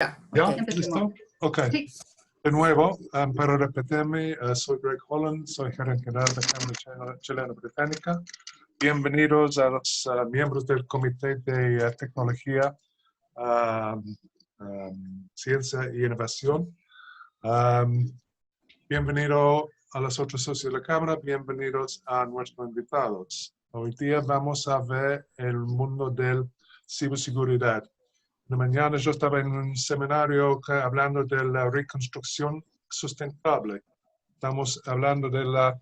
¿Ya? Empecemos. ¿Listo? Ok. Sí. De nuevo, para repetirme, soy Greg Holland, soy gerente general de la Cámara Chilena Británica. Bienvenidos a los miembros del Comité de Tecnología, Ciencia y Innovación. Bienvenido a los otros socios de la Cámara, bienvenidos a nuestros invitados. Hoy día vamos a ver el mundo de ciberseguridad. De mañana yo estaba en un seminario hablando de la reconstrucción sustentable. Estamos hablando de la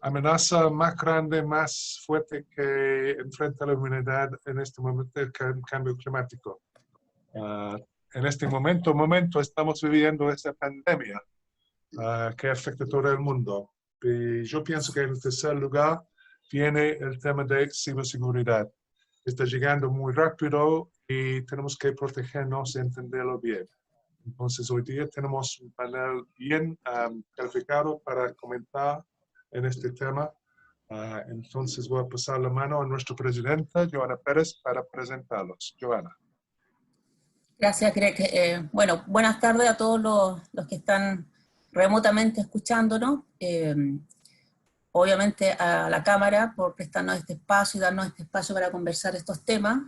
amenaza más grande, más fuerte que enfrenta la humanidad en este momento, el cambio climático. En este momento estamos viviendo esta pandemia que afecta a todo el mundo. Y yo pienso que en tercer lugar viene el tema de ciberseguridad. Está llegando muy rápido y tenemos que protegernos y entenderlo bien. Entonces, hoy día tenemos un panel bien calificado para comentar en este tema. Entonces, voy a pasar la mano a nuestra presidenta, Joana Pérez, para presentarlos. Joana. Gracias, Greg. Bueno, buenas tardes a todos los que están remotamente escuchándonos. Obviamente a la Cámara por prestarnos este espacio y darnos este espacio para conversar estos temas.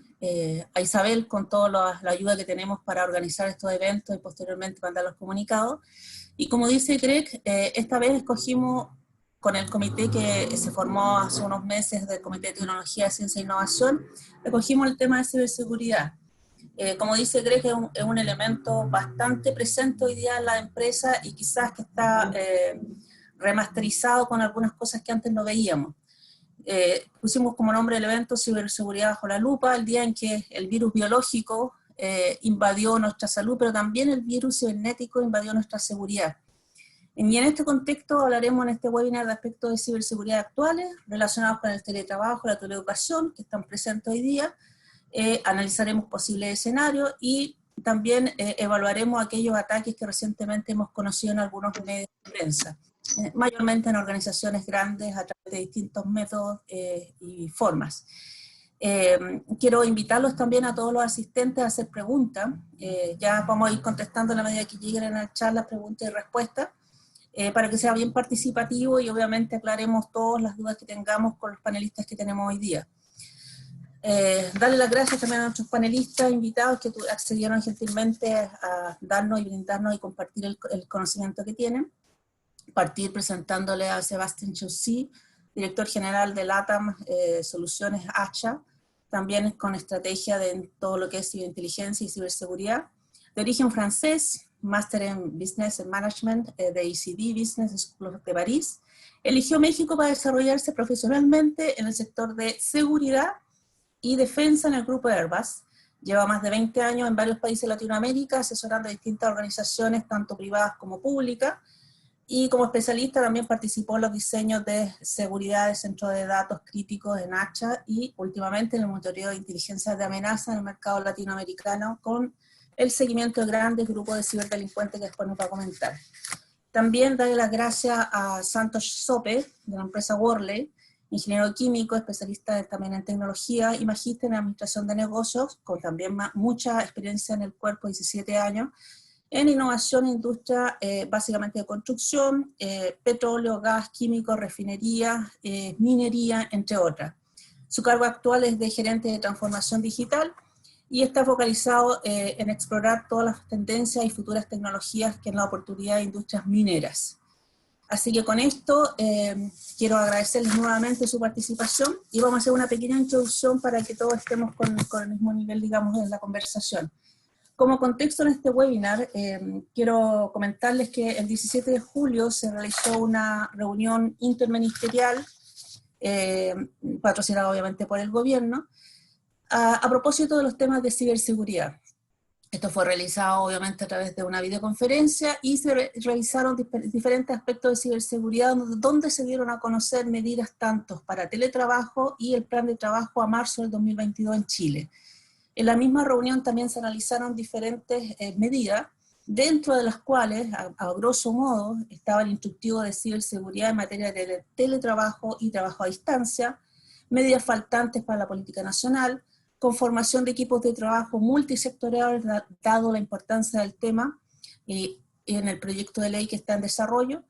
A Isabel con toda la ayuda que tenemos para organizar estos eventos y posteriormente mandar los comunicados. Y como dice Greg, esta vez escogimos con el comité que se formó hace unos meses del Comité de Tecnología, Ciencia e Innovación, escogimos el tema de ciberseguridad. Como dice Greg, es un elemento bastante presente hoy día en la empresa y quizás que está remasterizado con algunas cosas que antes no veíamos. Pusimos como nombre del evento Ciberseguridad bajo la lupa, el día en que el virus biológico invadió nuestra salud, pero también el virus cibernético invadió nuestra seguridad. Y en este contexto hablaremos en este webinar de aspectos de ciberseguridad actuales relacionados con el teletrabajo, la teleeducación, que están presentes hoy día. Analizaremos posibles escenarios y también evaluaremos aquellos ataques que recientemente hemos conocido en algunos medios de prensa, mayormente en organizaciones grandes a través de distintos métodos y formas. Quiero invitarlos también a todos los asistentes a hacer preguntas. Ya vamos a ir contestando a la medida que lleguen en el chat las preguntas y respuestas, para que sea bien participativo y obviamente aclaremos todas las dudas que tengamos con los panelistas que tenemos hoy día. Darle las gracias también a nuestros panelistas invitados que accedieron gentilmente a darnos y brindarnos y compartir el conocimiento que tienen. Partir presentándole a Sebastián Chaussy, director general de LATAM Soluciones Hacha, también con estrategia de todo lo que es ciberinteligencia y ciberseguridad. De origen francés, máster en Business and Management de ECD Business School de París. Eligió México para desarrollarse profesionalmente en el sector de seguridad y defensa en el grupo Airbus. Lleva más de 20 años en varios países de Latinoamérica, asesorando a distintas organizaciones, tanto privadas como públicas, y como especialista también participó en los diseños de seguridad de centros de datos críticos en Hacha y últimamente en el monitoreo de inteligencia de amenaza en el mercado latinoamericano con el seguimiento de grandes grupos de ciberdelincuentes que después nos va a comentar. También darle las gracias a Santos Sope, de la empresa Worley, ingeniero químico, especialista también en tecnología y magíster en administración de negocios, con también mucha experiencia en el cuerpo, 17 años, en innovación e industria básicamente de construcción, petróleo, gas, químico, refinería, minería, entre otras. Su cargo actual es de gerente de transformación digital y está focalizado en explorar todas las tendencias y futuras tecnologías que en la oportunidad de industrias mineras. Así que con esto quiero agradecerles nuevamente su participación y vamos a hacer una pequeña introducción para que todos estemos con el mismo nivel, digamos, en la conversación. Como contexto en este webinar, quiero comentarles que el 17 de julio se realizó una reunión interministerial, patrocinada obviamente por el gobierno, a propósito de los temas de ciberseguridad. Esto fue realizado obviamente a través de una videoconferencia y se revisaron diferentes aspectos de ciberseguridad donde se dieron a conocer medidas tanto para teletrabajo y el plan de trabajo a marzo del 2022 en Chile. En la misma reunión también se analizaron diferentes medidas, dentro de las cuales, a grosso modo, estaba el instructivo de ciberseguridad en materia de teletrabajo y trabajo a distancia, medidas faltantes para la política nacional, conformación de equipos de trabajo multisectoriales, dado la importancia del tema en el proyecto de ley que está en desarrollo.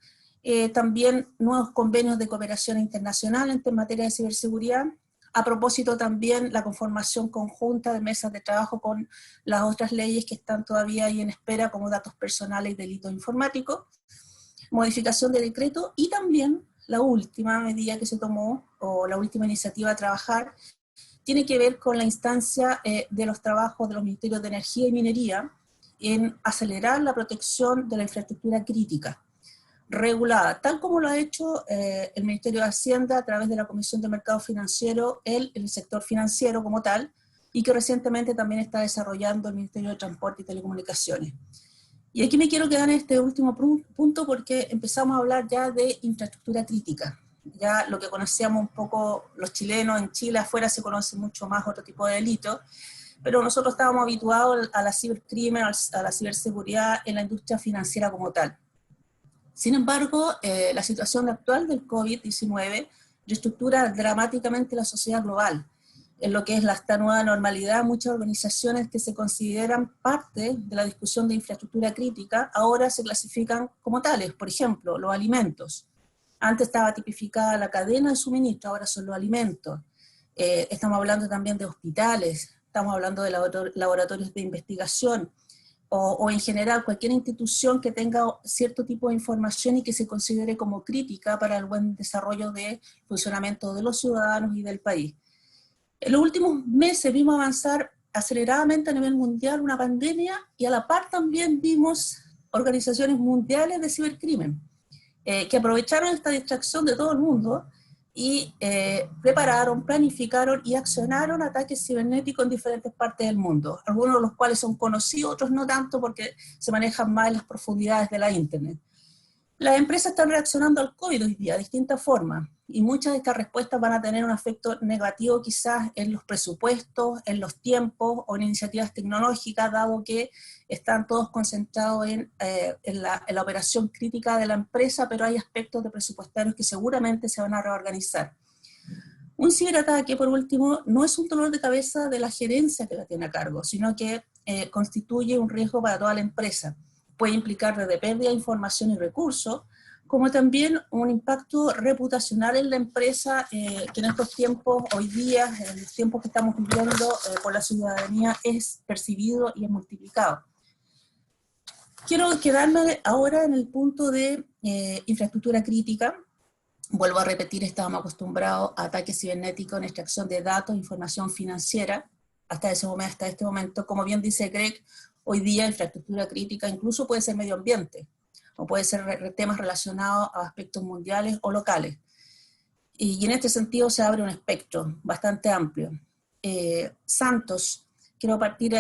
También nuevos convenios de cooperación internacional en materia de ciberseguridad. A propósito también la conformación conjunta de mesas de trabajo con las otras leyes que están todavía ahí en espera, como datos personales y delitos informáticos. Modificación de decreto y también la última medida que se tomó, o la última iniciativa a trabajar, tiene que ver con la instancia de los trabajos de los Ministerios de Energía y Minería en acelerar la protección de la infraestructura crítica, regulada, tal como lo ha hecho el Ministerio de Hacienda a través de la Comisión de Mercado Financiero, el sector financiero como tal, y que recientemente también está desarrollando el Ministerio de Transporte y Telecomunicaciones. Y aquí me quiero quedar en este último punto porque empezamos a hablar ya de infraestructura crítica. Ya lo que conocíamos un poco los chilenos, en Chile afuera se conoce mucho más otro tipo de delitos, pero nosotros estábamos habituados a la cibercrimen, a la ciberseguridad en la industria financiera como tal. Sin embargo, la situación actual del COVID-19 reestructura dramáticamente la sociedad global. En lo que es esta nueva normalidad, muchas organizaciones que se consideran parte de la discusión de infraestructura crítica ahora se clasifican como tales. Por ejemplo, los alimentos. Antes estaba tipificada la cadena de suministro, ahora son los alimentos. Estamos hablando también de hospitales, estamos hablando de laboratorios de investigación, o en general cualquier institución que tenga cierto tipo de información y que se considere como crítica para el buen desarrollo del funcionamiento de los ciudadanos y del país. En los últimos meses vimos avanzar aceleradamente a nivel mundial una pandemia y a la par también vimos organizaciones mundiales de cibercrimen que aprovecharon esta distracción de todo el mundo y prepararon, planificaron y accionaron ataques cibernéticos en diferentes partes del mundo, algunos de los cuales son conocidos, otros no tanto porque se manejan más en las profundidades de la Internet. Las empresas están reaccionando al COVID hoy día de distintas formas y muchas de estas respuestas van a tener un efecto negativo quizás en los presupuestos, en los tiempos o en iniciativas tecnológicas, dado que están todos concentrados en la operación crítica de la empresa, pero hay aspectos de presupuestarios que seguramente se van a reorganizar. Un ciberataque, por último, no es un dolor de cabeza de la gerencia que la tiene a cargo, sino que constituye un riesgo para toda la empresa. Puede implicar desde pérdida de información y recursos, como también un impacto reputacional en la empresa que en estos tiempos, hoy día, en los tiempos que estamos viviendo por la ciudadanía, es percibido y es multiplicado. Quiero quedarme ahora en el punto de infraestructura crítica. Vuelvo a repetir, estábamos acostumbrados a ataques cibernéticos en extracción de datos, información financiera, hasta este momento. Como bien dice Greg, hoy día infraestructura crítica incluso puede ser medio ambiente, o puede ser temas relacionados a aspectos mundiales o locales. Y en este sentido se abre un espectro bastante amplio. Santos, quiero partir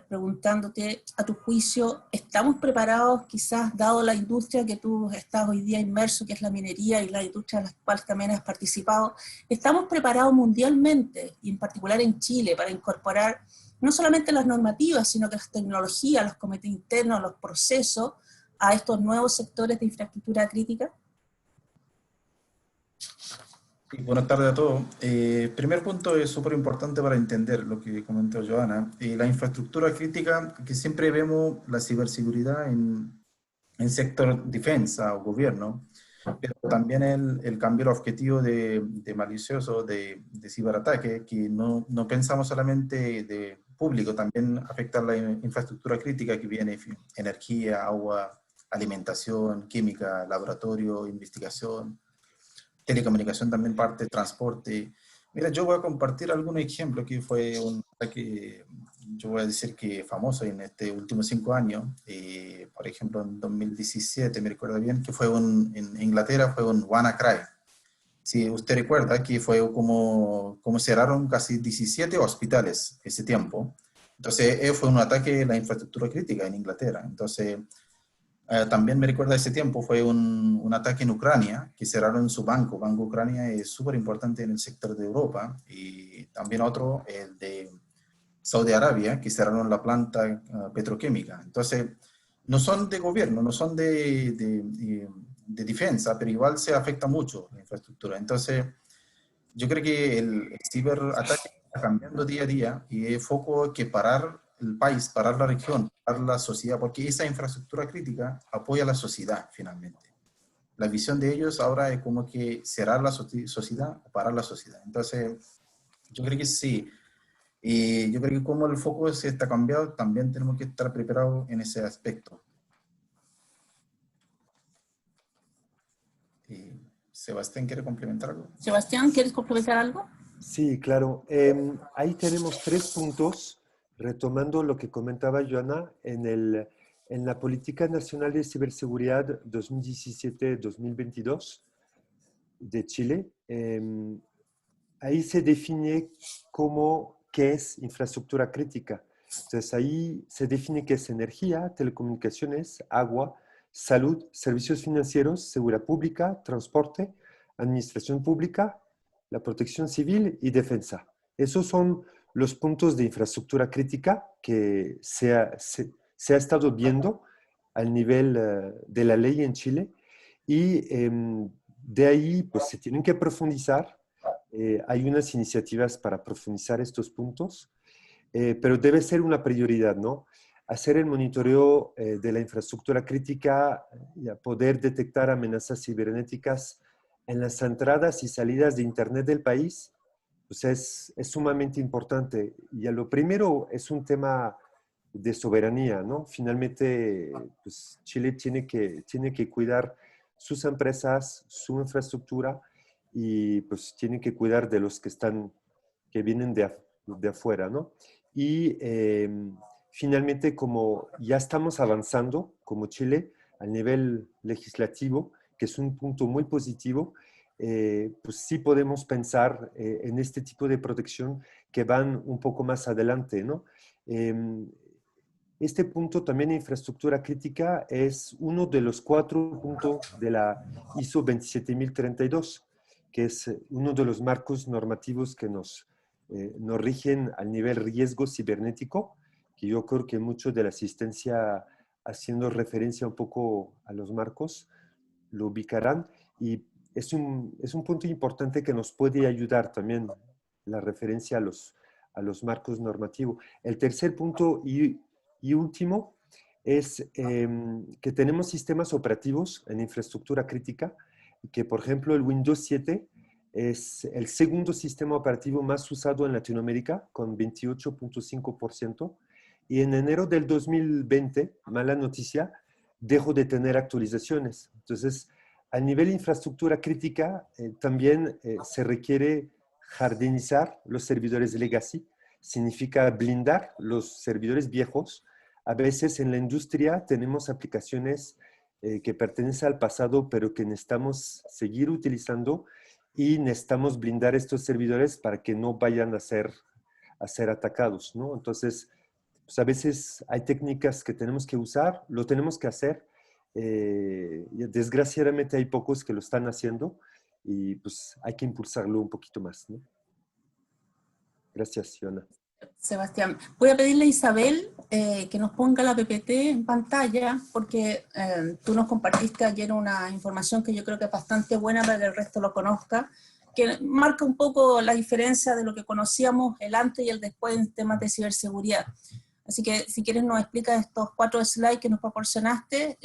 preguntándote, a tu juicio, ¿estamos preparados quizás, dado la industria que tú estás hoy día inmerso, que es la minería y la industria en la cual también has participado, ¿estamos preparados mundialmente, y en particular en Chile, para incorporar no solamente las normativas, sino que las tecnologías, los comités internos, los procesos, a estos nuevos sectores de infraestructura crítica? Buenas tardes a todos. Primer punto es súper importante para entender lo que comentó Joana. La infraestructura crítica, que siempre vemos la ciberseguridad en sector defensa o gobierno, pero también el cambio de objetivo de malicioso, de ciberataque, que no pensamos solamente de público, también afecta la infraestructura crítica que viene energía, agua, alimentación, química, laboratorio, investigación, telecomunicación también parte, transporte. Mira, yo voy a compartir algunos ejemplos que fue un ataque, yo voy a decir que famoso en estos últimos 5 años. Por ejemplo, en 2017, me recuerdo bien, que fue en Inglaterra, fue un WannaCry. Si usted recuerda que fue como cerraron casi 17 hospitales ese tiempo. Entonces, fue un ataque a la infraestructura crítica en Inglaterra. Entonces, también me recuerda ese tiempo, fue un ataque en Ucrania, que cerraron su banco. Banco Ucrania es súper importante en el sector de Europa. Y también otro, el de Saudi Arabia, que cerraron la planta petroquímica. Entonces, no son de gobierno, no son de defensa, pero igual se afecta mucho la infraestructura. Entonces, yo creo que el ciberataque está cambiando día a día y el foco es que parar el país, parar la región, parar la sociedad, porque esa infraestructura crítica apoya a la sociedad finalmente. La visión de ellos ahora es como que cerrar la sociedad o parar la sociedad. Entonces, yo creo que sí. Y yo creo que como el foco se está cambiado, también tenemos que estar preparados en ese aspecto. Sebastián, ¿quiere complementar algo? Sebastián, ¿quieres complementar algo? Sí, claro. Ahí tenemos 3 puntos, retomando lo que comentaba Joana, en la Política Nacional de Ciberseguridad 2017-2022 de Chile. Ahí se define qué es infraestructura crítica. Entonces ahí se define qué es energía, telecomunicaciones, agua, salud, servicios financieros, seguridad pública, transporte, administración pública, la protección civil y defensa. Esos son los puntos de infraestructura crítica que se ha estado viendo al nivel de la ley en Chile y de ahí pues se tienen que profundizar. Hay unas iniciativas para profundizar estos puntos, pero debe ser una prioridad, ¿no? Hacer el monitoreo de la infraestructura crítica y a poder detectar amenazas cibernéticas en las entradas y salidas de Internet del país, pues es sumamente importante. Y a lo primero es un tema de soberanía, ¿no? Finalmente, pues Chile tiene que cuidar sus empresas, su infraestructura, y pues tiene que cuidar de los que vienen de afuera, ¿no? Y finalmente, como ya estamos avanzando como Chile a nivel legislativo, que es un punto muy positivo, pues sí podemos pensar en este tipo de protección que van un poco más adelante, ¿no? Este punto también de infraestructura crítica es uno de los 4 puntos de la ISO 27032, que es uno de los marcos normativos que nos rigen al nivel riesgo cibernético, que yo creo que mucho de la asistencia, haciendo referencia un poco a los marcos, lo ubicarán, y es un punto importante que nos puede ayudar también la referencia a los marcos normativos. El tercer punto y último es que tenemos sistemas operativos en infraestructura crítica, que por ejemplo el Windows 7 es el segundo sistema operativo más usado en Latinoamérica, con 28.5%, y en enero del 2020, mala noticia, dejó de tener actualizaciones. Entonces, a nivel infraestructura crítica, también se requiere jardinizar los servidores legacy, significa blindar los servidores viejos. A veces en la industria tenemos aplicaciones que pertenecen al pasado, pero que necesitamos seguir utilizando, y necesitamos blindar estos servidores para que no vayan a ser atacados, ¿no? Entonces, pues a veces hay técnicas que tenemos que usar, lo tenemos que hacer. Desgraciadamente hay pocos que lo están haciendo, y pues hay que impulsarlo un poquito más, ¿no? Gracias, Fiona. Sebastián, voy a pedirle a Isabel que nos ponga la PPT en pantalla, porque tú nos compartiste ayer una información que yo creo que es bastante buena para que el resto lo conozca, que marca un poco la diferencia de lo que conocíamos el antes y el después en temas de ciberseguridad. Así que si quieres nos explica estos 4 slides que nos proporcionaste.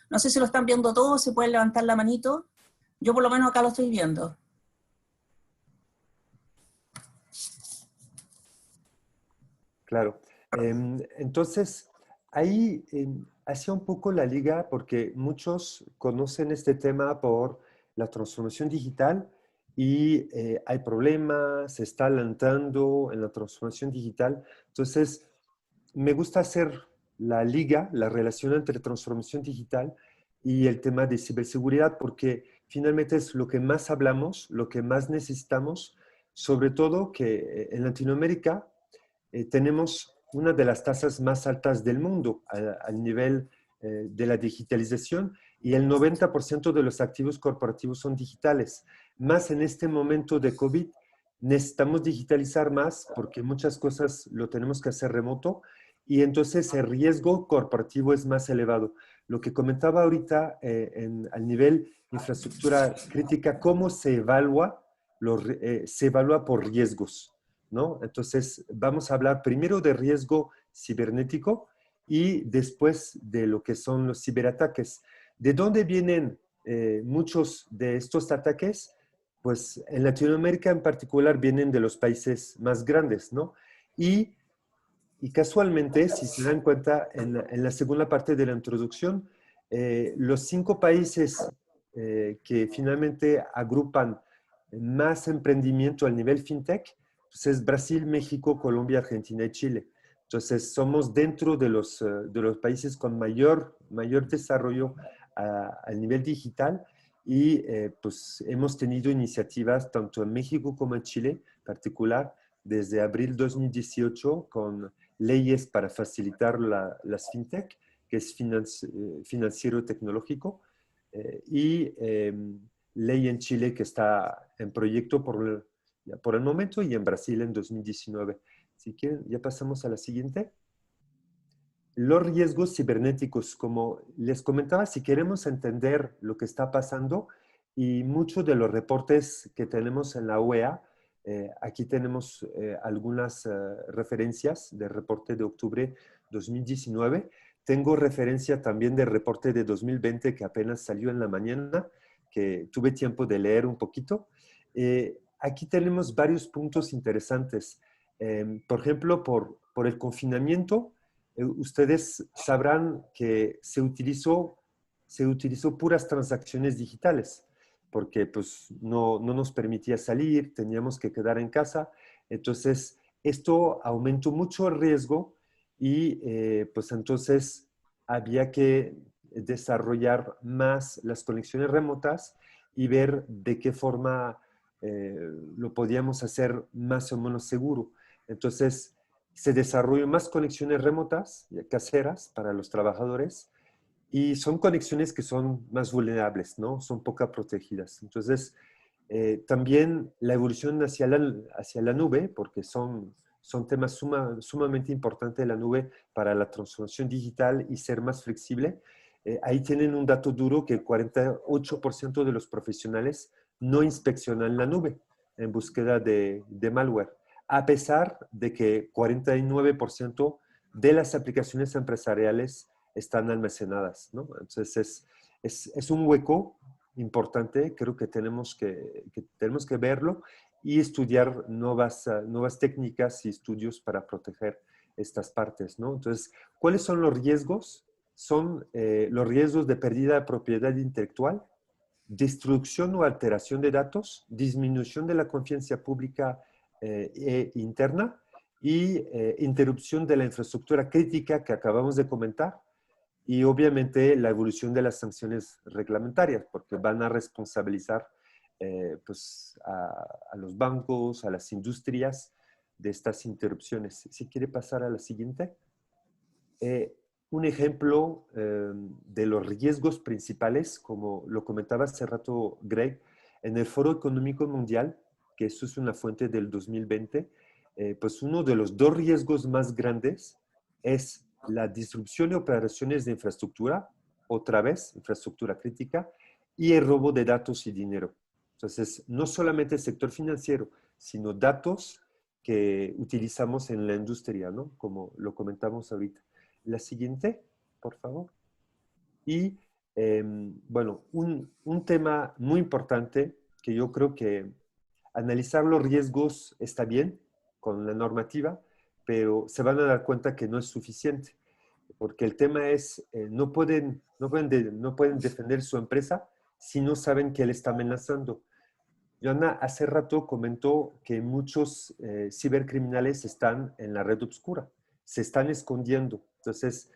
No sé si lo están viendo todos, se pueden levantar la manito. Yo por lo menos acá lo estoy viendo. Claro. Entonces, ahí hacía un poco la liga, porque muchos conocen este tema por la transformación digital, y hay problemas, se está alentando en la transformación digital. Entonces, me gusta hacer la liga, la relación entre transformación digital y el tema de ciberseguridad, porque finalmente es lo que más hablamos, lo que más necesitamos, sobre todo que en Latinoamérica tenemos una de las tasas más altas del mundo al nivel de la digitalización, y el 90% de los activos corporativos son digitales. Más en este momento de COVID, necesitamos digitalizar más porque muchas cosas lo tenemos que hacer remoto, y entonces el riesgo corporativo es más elevado. Lo que comentaba ahorita al nivel infraestructura crítica, ¿cómo se evalúa? Se evalúa por riesgos. ¿no? Entonces, vamos a hablar primero de riesgo cibernético y después de lo que son los ciberataques. ¿De dónde vienen muchos de estos ataques? Pues en Latinoamérica en particular vienen de los países más grandes, ¿no? Y casualmente, si se dan cuenta, en la segunda parte de la introducción, los 5 países que finalmente agrupan más emprendimiento al nivel fintech, pues es Brasil, México, Colombia, Argentina y Chile. Entonces, somos dentro de los países con mayor desarrollo al nivel digital y pues hemos tenido iniciativas tanto en México como en Chile, en particular, desde abril 2018 con leyes para facilitar las fintech, que es financiero tecnológico, y ley en Chile que está en proyecto por el momento y en Brasil en 2019. Si quieren, ya pasamos a la siguiente. Los riesgos cibernéticos, como les comentaba, si queremos entender lo que está pasando y muchos de los reportes que tenemos en la OEA, aquí tenemos algunas referencias del reporte de octubre 2019. Tengo referencia también del reporte de 2020 que apenas salió en la mañana, que tuve tiempo de leer un poquito. Aquí tenemos varios puntos interesantes. Por ejemplo, por el confinamiento, ustedes sabrán que se utilizó puras transacciones digitales, porque pues no nos permitía salir, teníamos que quedar en casa. Entonces, esto aumentó mucho el riesgo y pues entonces había que desarrollar más las conexiones remotas y ver de qué forma lo podíamos hacer más o menos seguro. Entonces, se desarrolló más conexiones remotas, caseras, para los trabajadores, y son conexiones que son más vulnerables, ¿no? Son poco protegidas. Entonces, también la evolución hacia la nube, porque son temas sumamente importantes de la nube para la transformación digital y ser más flexible. Ahí tienen un dato duro que el 48% de los profesionales no inspeccionan la nube en búsqueda de malware, a pesar de que 49% de las aplicaciones empresariales están almacenadas, ¿no? Entonces, es un hueco importante, creo que tenemos que verlo y estudiar nuevas técnicas y estudios para proteger estas partes, ¿no? Entonces, ¿cuáles son los riesgos? Son los riesgos de pérdida de propiedad intelectual, destrucción o alteración de datos, disminución de la confianza pública e interna y interrupción de la infraestructura crítica que acabamos de comentar, y obviamente la evolución de las sanciones reglamentarias, porque van a responsabilizar pues a los bancos, a las industrias de estas interrupciones. Si quiere pasar a la siguiente. Un ejemplo de los riesgos principales, como lo comentaba hace rato Greg, en el Foro Económico Mundial, que eso es una fuente del 2020, pues uno de los 2 riesgos más grandes es la disrupción de operaciones de infraestructura, otra vez, infraestructura crítica, y el robo de datos y dinero. Entonces, no solamente el sector financiero, sino datos que utilizamos en la industria, ¿no? Como lo comentamos ahorita. La siguiente, por favor. Y, bueno, un tema muy importante que yo creo que analizar los riesgos está bien con la normativa, pero se van a dar cuenta que no es suficiente, porque el tema es, no pueden defender su empresa si no saben que él está amenazando. Joana hace rato comentó que muchos cibercriminales están en la red oscura, se están escondiendo. Entonces,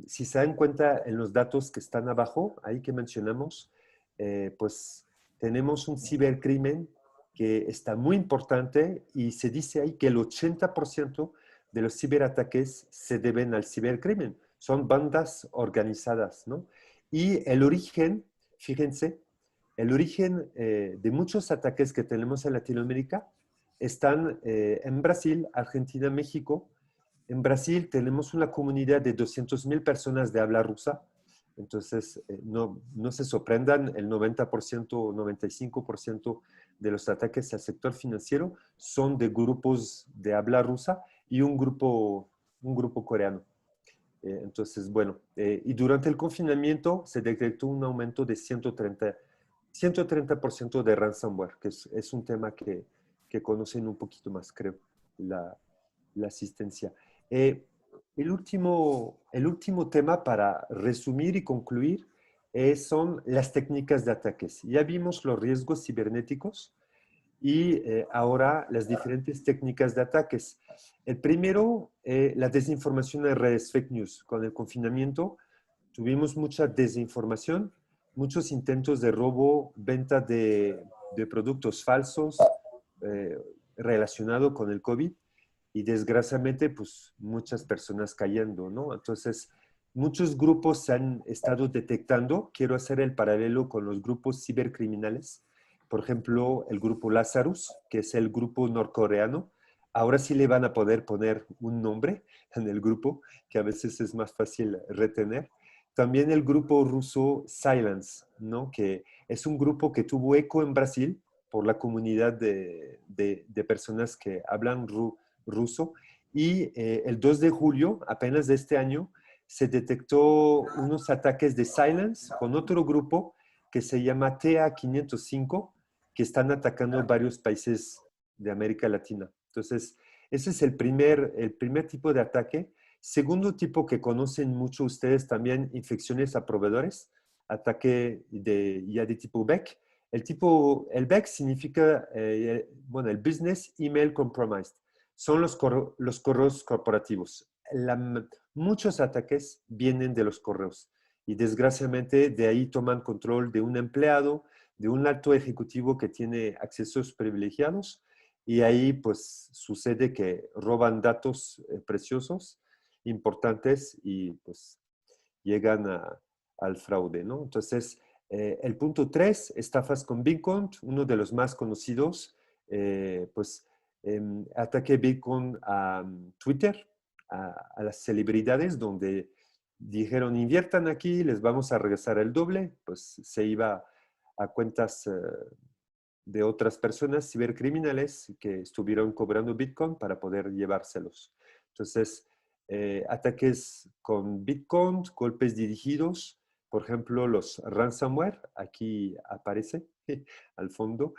si se dan cuenta en los datos que están abajo, ahí que mencionamos, pues tenemos un cibercrimen que está muy importante y se dice ahí que el 80% de los ciberataques se deben al cibercrimen. Son bandas organizadas, ¿no? Y el origen, fíjense, el origen de muchos ataques que tenemos en Latinoamérica están en Brasil, Argentina, México. En Brasil tenemos una comunidad de 200,000 personas de habla rusa. Entonces, no se sorprendan, el 90% o 95% de los ataques al sector financiero son de grupos de habla rusa y un grupo coreano. Entonces, bueno, y durante el confinamiento se detectó un aumento de 130% de ransomware, que es un tema que conocen un poquito más, creo, la asistencia. El último tema para resumir y concluir son las técnicas de ataques. Ya vimos los riesgos cibernéticos y ahora las diferentes técnicas de ataques. El primero, la desinformación en redes, fake news. Con el confinamiento tuvimos mucha desinformación, muchos intentos de robo, venta de productos falsos relacionados con el COVID y desgraciadamente pues muchas personas cayendo, ¿no? Entonces, muchos grupos se han estado detectando. Quiero hacer el paralelo con los grupos cibercriminales. Por ejemplo, el grupo Lazarus, que es el grupo norcoreano. Ahora sí le van a poder poner un nombre en el grupo, que a veces es más fácil retener. También el grupo ruso Silence, ¿no? Que es un grupo que tuvo eco en Brasil por la comunidad de personas que hablan ruso. Y el 2 de julio, apenas de este año, se detectó unos ataques de Silence con otro grupo que se llama TA505, que están atacando varios países de América Latina. Entonces, ese es el primer tipo de ataque. Segundo tipo que conocen mucho ustedes también, infecciones a proveedores, ataque ya de tipo BEC. El BEC significa, bueno, el Business Email Compromised. Son los correos corporativos. Muchos ataques vienen de los correos y desgraciadamente de ahí toman control de un empleado, de un alto ejecutivo que tiene accesos privilegiados y ahí pues sucede que roban datos preciosos, importantes y pues llegan al fraude, ¿no? Entonces, el punto 3, estafas con Bitcoin, uno de los más conocidos, pues ataque Bitcoin a Twitter, a las celebridades, donde dijeron inviertan aquí, les vamos a regresar el doble, pues se iba a cuentas de otras personas cibercriminales que estuvieron cobrando Bitcoin para poder llevárselos. Entonces, ataques con Bitcoin, golpes dirigidos, por ejemplo, los ransomware, aquí aparece al fondo.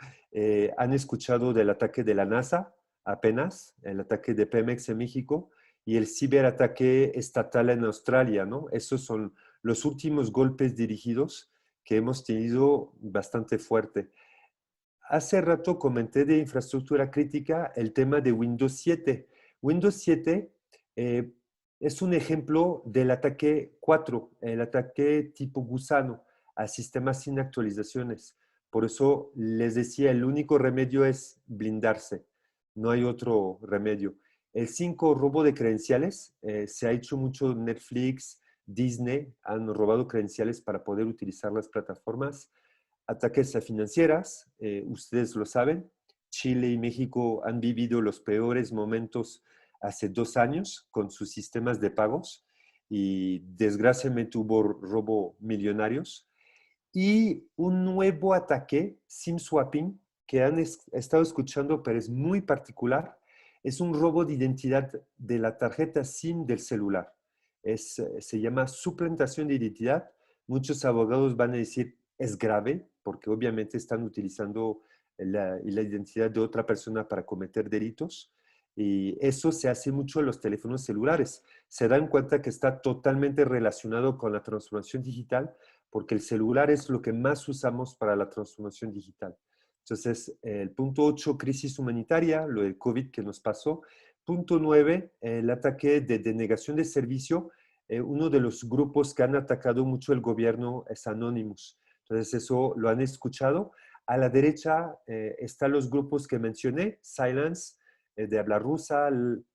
Han escuchado del ataque de la NASA apenas, el ataque de Pemex en México y el ciberataque estatal en Australia, ¿no? Esos son los últimos golpes dirigidos que hemos tenido bastante fuerte. Hace rato comenté de infraestructura crítica el tema de Windows 7. Windows 7 es un ejemplo del ataque 4, el ataque tipo gusano a sistemas sin actualizaciones. Por eso les decía, el único remedio es blindarse. No hay otro remedio. El 5, robo de credenciales. Se ha hecho mucho Netflix, Disney, han robado credenciales para poder utilizar las plataformas. Ataques a financieras, ustedes lo saben, Chile y México han vivido los peores momentos hace 2 años con sus sistemas de pagos y desgraciadamente hubo robo millonarios. Y un nuevo ataque, SIM swapping, que han estado escuchando, pero es muy particular, es un robo de identidad de la tarjeta SIM del celular. Se llama suplantación de identidad. Muchos abogados van a decir es grave, porque obviamente están utilizando la identidad de otra persona para cometer delitos. Y eso se hace mucho en los teléfonos celulares. Se dan cuenta que está totalmente relacionado con la transformación digital, porque el celular es lo que más usamos para la transformación digital. Entonces, el punto 8, crisis humanitaria, lo del COVID que nos pasó. Punto 9, el ataque de denegación de servicio. Uno de los grupos que han atacado mucho el gobierno es Anonymous. Entonces, eso lo han escuchado. A la derecha están los grupos que mencioné, Silence, de habla rusa,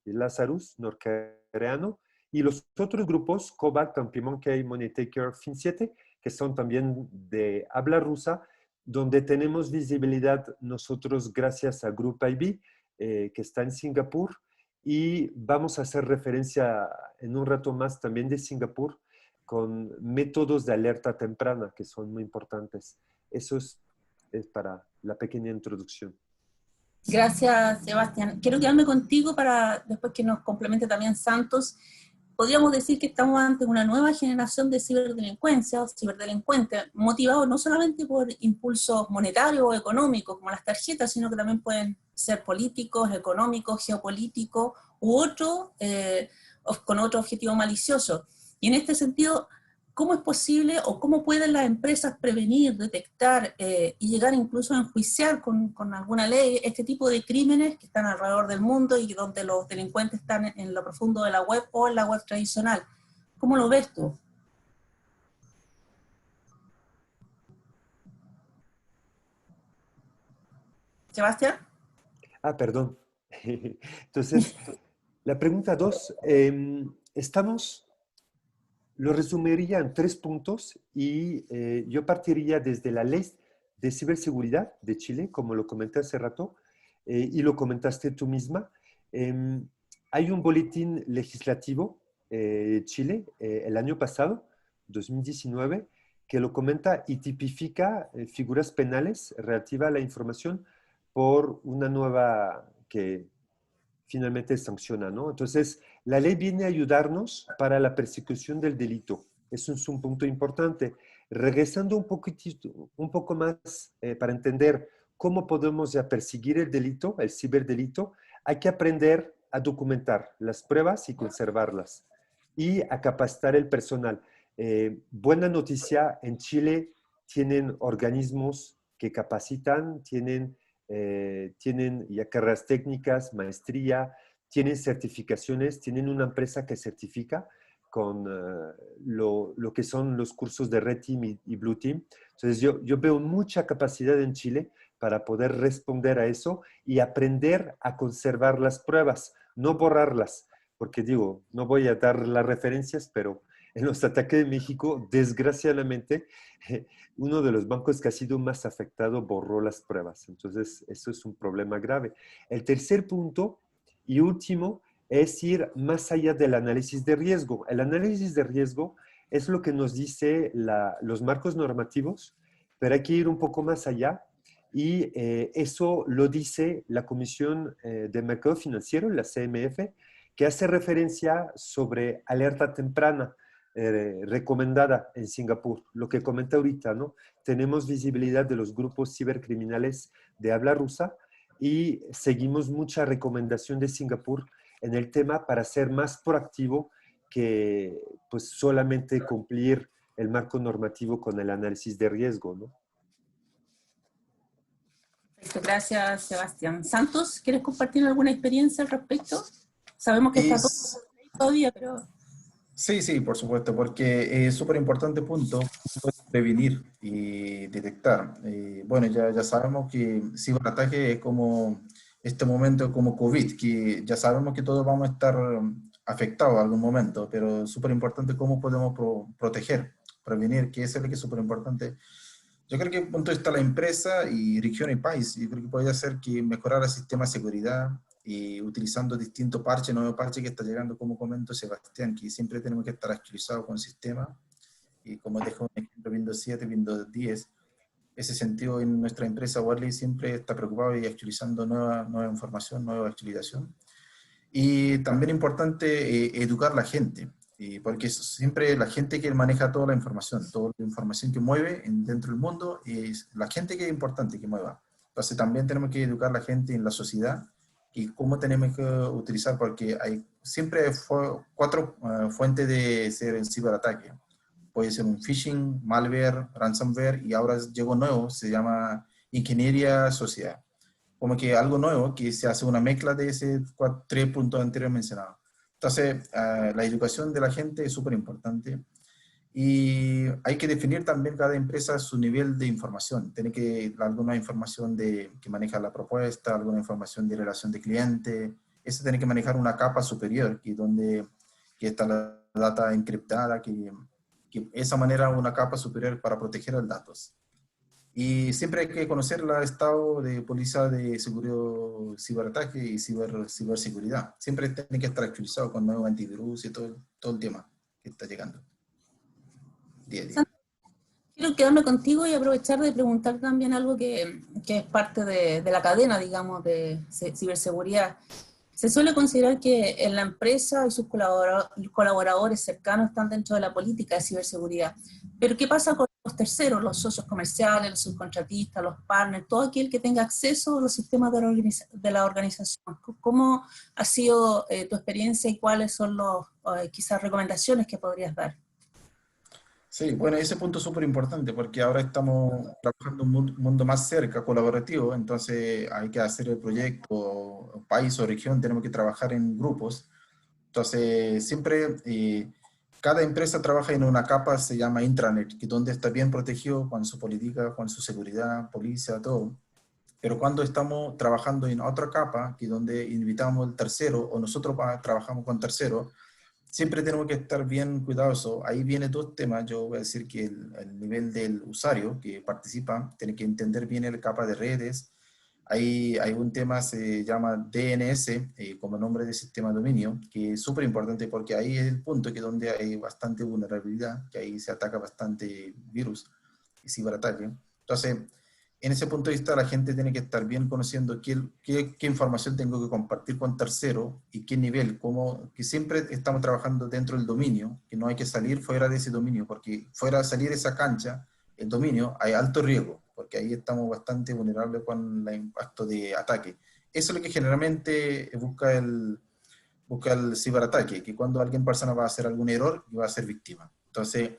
Lazarus, norcoreano, y los otros grupos, Cobalt, Monkey, Moneytaker, Fin7, que son también de habla rusa, donde tenemos visibilidad nosotros gracias a Group IB, que está en Singapur, y vamos a hacer referencia en un rato más también de Singapur, con métodos de alerta temprana que son muy importantes. Eso es para la pequeña introducción. Gracias, Sebastián. Quiero quedarme contigo para después que nos complemente también Santos. Podríamos decir que estamos ante una nueva generación de ciberdelincuencia o ciberdelincuentes, motivados no solamente por impulsos monetarios o económicos, como las tarjetas, sino que también pueden ser políticos, económicos, geopolíticos u con otro objetivo malicioso. Y en este sentido, ¿cómo es posible o cómo pueden las empresas prevenir, detectar y llegar incluso a enjuiciar con alguna ley este tipo de crímenes que están alrededor del mundo y donde los delincuentes están en lo profundo de la web o en la web tradicional? ¿Cómo lo ves tú? Sebastián. Perdón. Entonces, la pregunta 2, lo resumiría en 3 puntos y yo partiría desde la Ley de Ciberseguridad de Chile, como lo comenté hace rato, y lo comentaste tú misma. Hay un boletín legislativo de Chile el año pasado, 2019, que lo comenta y tipifica figuras penales relativas a la información por una nueva que finalmente sanciona, ¿no? Entonces, la ley viene a ayudarnos para la persecución del delito. Eso es un punto importante. Regresando un poco más para entender cómo podemos ya perseguir el delito, el ciberdelito, hay que aprender a documentar las pruebas y conservarlas y a capacitar el personal. Buena noticia, en Chile tienen organismos que capacitan, tienen ya carreras técnicas, maestría, tienen certificaciones, tienen una empresa que certifica con lo que son los cursos de Red Team y Blue Team. Entonces yo veo mucha capacidad en Chile para poder responder a eso y aprender a conservar las pruebas, no borrarlas, porque digo, no voy a dar las referencias, pero en los ataques de México, desgraciadamente, uno de los bancos que ha sido más afectado borró las pruebas. Entonces, eso es un problema grave. El tercer punto y último es ir más allá del análisis de riesgo. El análisis de riesgo es lo que nos dice los marcos normativos, pero hay que ir un poco más allá y eso lo dice la Comisión de Mercado Financiero, la CMF, que hace referencia sobre alerta temprana. Recomendada en Singapur. Lo que comenté ahorita, ¿no? Tenemos visibilidad de los grupos cibercriminales de habla rusa y seguimos mucha recomendación de Singapur en el tema para ser más proactivo que pues solamente cumplir el marco normativo con el análisis de riesgo, ¿no? Gracias, Sebastián. Santos, ¿quieres compartir alguna experiencia al respecto? Sabemos que está todo todavía, pero... Sí, por supuesto, porque es súper importante punto, prevenir y detectar. Bueno, ya sabemos que ciberataque es como este momento como COVID, que ya sabemos que todos vamos a estar afectados en algún momento, pero es súper importante cómo podemos proteger, prevenir, que eso es lo que es súper importante. Yo creo que el punto está la empresa y región y país. Yo creo que podría ser que mejorar el sistema de seguridad, y utilizando distintos parches, nuevos parches que está llegando, como comento Sebastián, que siempre tenemos que estar actualizados con el sistema, y como dejo un ejemplo, Windows 7, Windows 10, ese sentido en nuestra empresa Warley siempre está preocupado y actualizando nueva información, nueva actualización. Y también importante educar a la gente, porque siempre la gente que maneja toda la información que mueve dentro del mundo, es la gente que es importante que mueva. Entonces también tenemos que educar a la gente en la sociedad y cómo tenemos que utilizar, porque hay siempre 4 fuentes de ser el ciberataque. Puede ser un phishing, malware, ransomware, y ahora llegó nuevo, se llama ingeniería social. Como que algo nuevo, que se hace una mezcla de ese 3 puntos anteriores mencionados. Entonces, la educación de la gente es súper importante. Y hay que definir también cada empresa su nivel de información. Tiene que alguna información que maneja la propuesta, alguna información de relación de cliente. Eso tiene que manejar una capa superior, que está la data encriptada, que esa manera una capa superior para proteger los datos. Y siempre hay que conocer el estado de póliza de seguro ciberataque y ciberseguridad. Siempre tiene que estar actualizado con nuevo antivirus y todo el tema que está llegando. día a día. Quiero quedarme contigo y aprovechar de preguntar también algo que es parte de la cadena, digamos, de ciberseguridad. Se suele considerar que en la empresa y sus colaboradores cercanos están dentro de la política de ciberseguridad. Pero ¿qué pasa con los terceros, los socios comerciales, los subcontratistas, los partners, todo aquel que tenga acceso a los sistemas de la organización? ¿Cómo ha sido tu experiencia y cuáles son los quizás recomendaciones que podrías dar? Sí, bueno, ese punto es súper importante porque ahora estamos trabajando en un mundo más cerca, colaborativo, entonces hay que hacer el proyecto, país o región, tenemos que trabajar en grupos. Entonces, siempre cada empresa trabaja en una capa, se llama intranet, que es donde está bien protegido con su política, con su seguridad, policía, todo. Pero cuando estamos trabajando en otra capa, que es donde invitamos al tercero, o nosotros trabajamos con terceros, siempre tenemos que estar bien cuidadosos. Ahí viene dos temas. Yo voy a decir que el nivel del usuario que participa tiene que entender bien el capa de redes. Hay un tema, se llama DNS, como nombre de sistema de dominio, que es súper importante porque ahí es el punto que donde hay bastante vulnerabilidad, que ahí se ataca bastante virus y ciberataque. Entonces, en ese punto de vista, la gente tiene que estar bien conociendo qué información tengo que compartir con tercero y qué nivel, que siempre estamos trabajando dentro del dominio, que no hay que salir fuera de ese dominio, porque fuera de salir esa cancha, el dominio, hay alto riesgo, porque ahí estamos bastante vulnerables con el impacto de ataque. Eso es lo que generalmente busca el ciberataque, que cuando alguien persona va a hacer algún error, va a ser víctima. Entonces,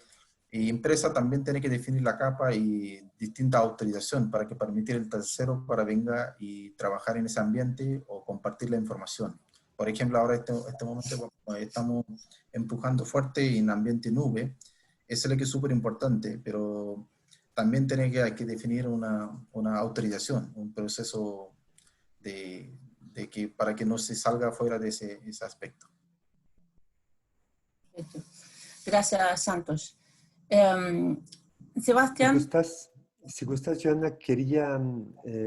y empresa también tiene que definir la capa y distinta autorización para que permitir el tercero para venga y trabajar en ese ambiente o compartir la información. Por ejemplo, ahora este momento estamos empujando fuerte en ambiente nube. Eso es lo que es súper importante, pero también hay que definir una autorización, un proceso para que no se salga fuera de ese aspecto. Gracias, Santos. Sebastián. Si gustas, Joana, quería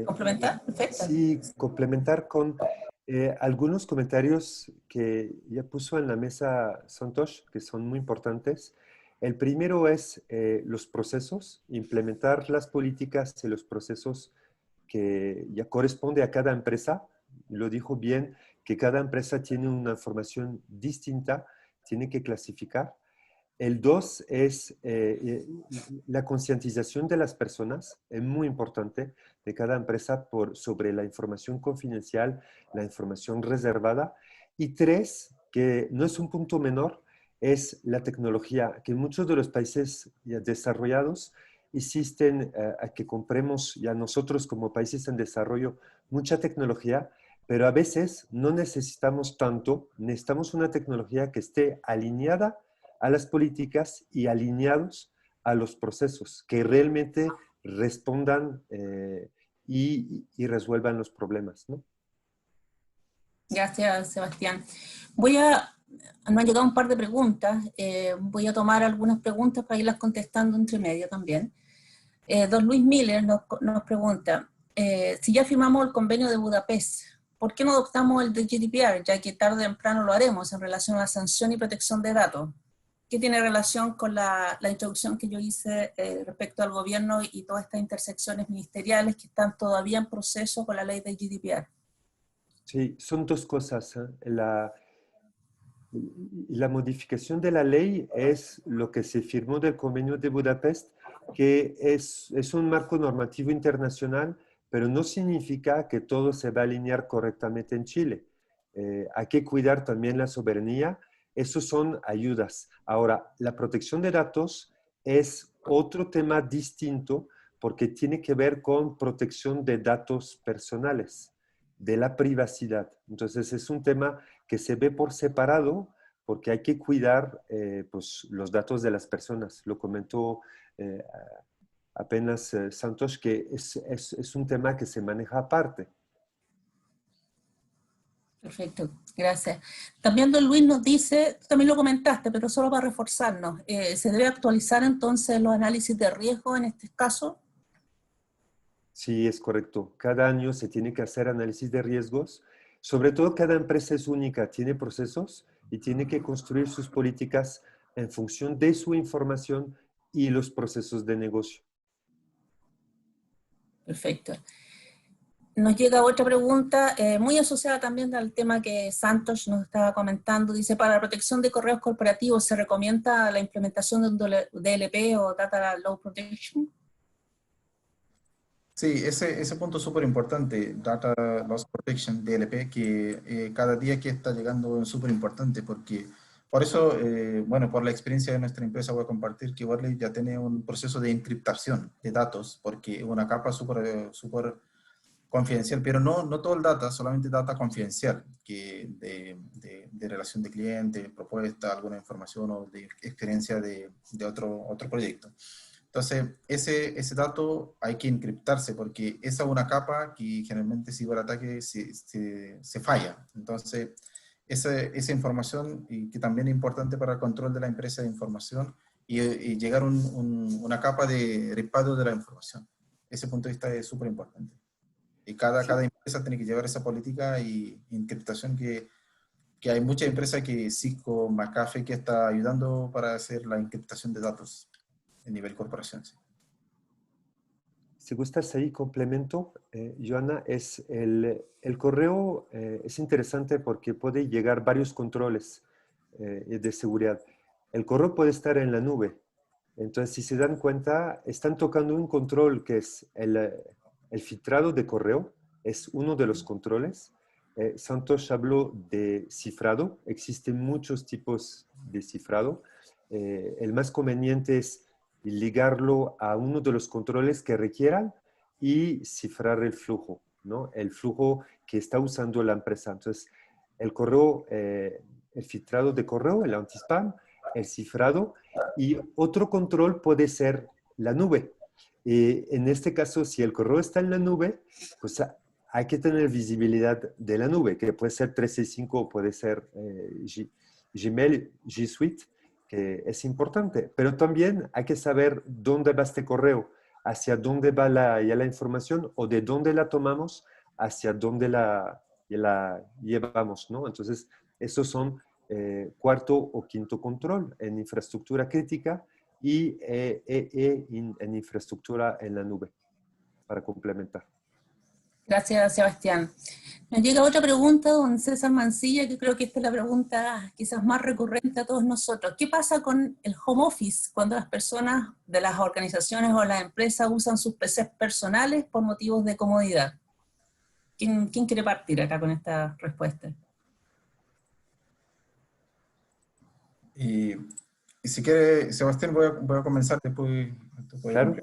¿Complementar? Perfecto. Sí, complementar con algunos comentarios que ya puso en la mesa Santosh, que son muy importantes. El primero es los procesos, implementar las políticas y los procesos que ya corresponde a cada empresa. Lo dijo bien, que cada empresa tiene una información distinta, tiene que clasificar. El dos es la concientización de las personas, es muy importante, de cada empresa sobre la información confidencial, la información reservada. Y tres, que no es un punto menor, es la tecnología, que en muchos de los países ya desarrollados existen a que compremos ya nosotros como países en desarrollo mucha tecnología, pero a veces no necesitamos tanto, necesitamos una tecnología que esté alineada a las políticas y alineados a los procesos, que realmente respondan y resuelvan los problemas, ¿no? Gracias, Sebastián. Nos han llegado un par de preguntas, voy a tomar algunas preguntas para irlas contestando entre medio también. Don Luis Miller nos pregunta, si ya firmamos el convenio de Budapest, ¿por qué no adoptamos el de GDPR, ya que tarde o temprano lo haremos en relación a la sanción y protección de datos? ¿Qué tiene relación con la introducción que yo hice respecto al gobierno y todas estas intersecciones ministeriales que están todavía en proceso con la ley de GDPR? Sí, son dos cosas. La modificación de la ley es lo que se firmó del Convenio de Budapest, que es un marco normativo internacional, pero no significa que todo se va a alinear correctamente en Chile. Hay que cuidar también la soberanía. Esos son ayudas. Ahora, la protección de datos es otro tema distinto porque tiene que ver con protección de datos personales, de la privacidad. Entonces, es un tema que se ve por separado porque hay que cuidar pues, los datos de las personas. Lo comentó apenas Santos, que es un tema que se maneja aparte. Perfecto, gracias. También don Luis nos dice, tú también lo comentaste, pero solo para reforzarnos, ¿se debe actualizar entonces los análisis de riesgo en este caso? Sí, es correcto. Cada año se tiene que hacer análisis de riesgos. Sobre todo, cada empresa es única, tiene procesos y tiene que construir sus políticas en función de su información y los procesos de negocio. Perfecto. Nos llega otra pregunta, muy asociada también al tema que Santos nos estaba comentando. Dice, para la protección de correos corporativos, ¿se recomienda la implementación de un DLP o Data Loss Protection? Sí, ese punto es súper importante, Data Loss Protection, DLP, que cada día que está llegando es súper importante, porque por eso, bueno, por la experiencia de nuestra empresa voy a compartir que Worley ya tiene un proceso de encriptación de datos, porque es una capa súper confidencial, pero no todo el data, solamente data confidencial, que de relación de cliente, propuesta, alguna información o de experiencia de otro proyecto. Entonces, ese dato hay que encriptarse porque esa es una capa que generalmente ciberataque se falla. Entonces, esa información, y que también es importante para el control de la empresa de información, y llegar a una capa de respaldo de la información. Ese punto de vista es súper importante. Y cada empresa tiene que llevar esa política y encriptación que hay muchas empresas que Cisco, McAfee, que está ayudando para hacer la encriptación de datos a nivel corporación. Sí. Si gustas ahí, complemento, Joana, es el correo es interesante porque puede llegar varios controles de seguridad. El correo puede estar en la nube. Entonces, si se dan cuenta, están tocando un control que es el filtrado de correo, es uno de los controles. Santos habló de cifrado. Existen muchos tipos de cifrado. El más conveniente es ligarlo a uno de los controles que requieran y cifrar el flujo, ¿no? El flujo que está usando la empresa. Entonces, el correo, el filtrado de correo, el anti-spam, el cifrado, y otro control puede ser la nube. En este caso, si el correo está en la nube, pues hay que tener visibilidad de la nube, que puede ser 365 o puede ser Gmail, G Suite, que es importante. Pero también hay que saber dónde va este correo, hacia dónde va ya la información o de dónde la tomamos, hacia dónde la llevamos, ¿no? Entonces, esos son cuarto o quinto control en infraestructura crítica y en infraestructura en la nube, para complementar. Gracias, Sebastián. Nos llega otra pregunta, don César Mancilla, que creo que esta es la pregunta quizás más recurrente a todos nosotros. ¿Qué pasa con el home office cuando las personas de las organizaciones o las empresas usan sus PCs personales por motivos de comodidad? ¿Quién quiere partir acá con esta respuesta? Y si quiere, Sebastián, voy a comenzar después. Claro.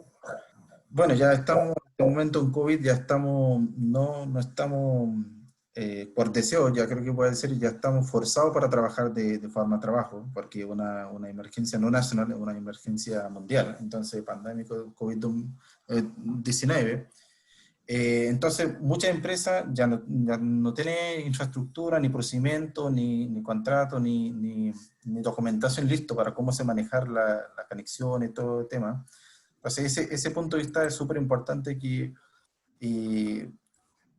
Bueno, ya estamos, en este momento en COVID, ya estamos, no estamos por deseo, ya creo que puede decir, ya estamos forzados para trabajar de forma de trabajo, porque es una emergencia no nacional, es una emergencia mundial, entonces pandémico COVID-19. Entonces, muchas empresas ya no tienen infraestructura, ni procedimiento, ni contrato, ni documentación listo para cómo se manejar la conexión y todo el tema. Entonces, ese punto de vista es súper importante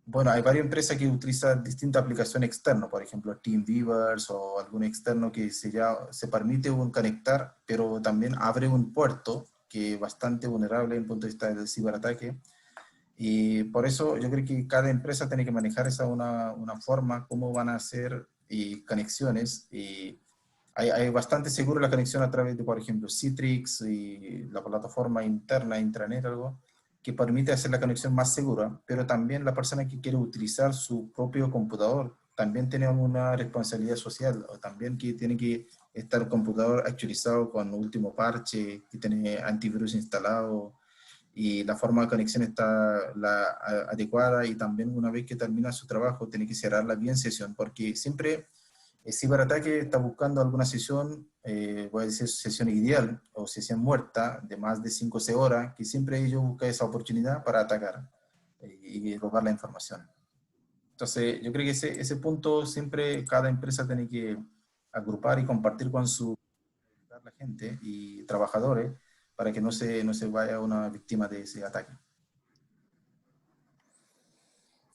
bueno, hay varias empresas que utilizan distintas aplicaciones externas, por ejemplo, TeamViewer o algún externo que se permite conectar, pero también abre un puerto que es bastante vulnerable desde el punto de vista del ciberataque. Y por eso yo creo que cada empresa tiene que manejar una forma, cómo van a hacer conexiones. Y hay bastante seguro la conexión a través de, por ejemplo, Citrix y la plataforma interna, intranet, algo que permite hacer la conexión más segura, pero también la persona que quiere utilizar su propio computador también tiene una responsabilidad social, o también que tiene que estar el computador actualizado con el último parche, que tiene antivirus instalado, y la forma de conexión está adecuada, y también una vez que termina su trabajo tiene que cerrarla bien sesión, porque siempre el ciberataque está buscando alguna sesión, voy a decir sesión ideal o sesión muerta de más de 5 o 6 horas, que siempre ellos buscan esa oportunidad para atacar y robar la información. Entonces yo creo que ese punto siempre cada empresa tiene que agrupar y compartir con la gente y trabajadores para que no se vaya una víctima de ese ataque.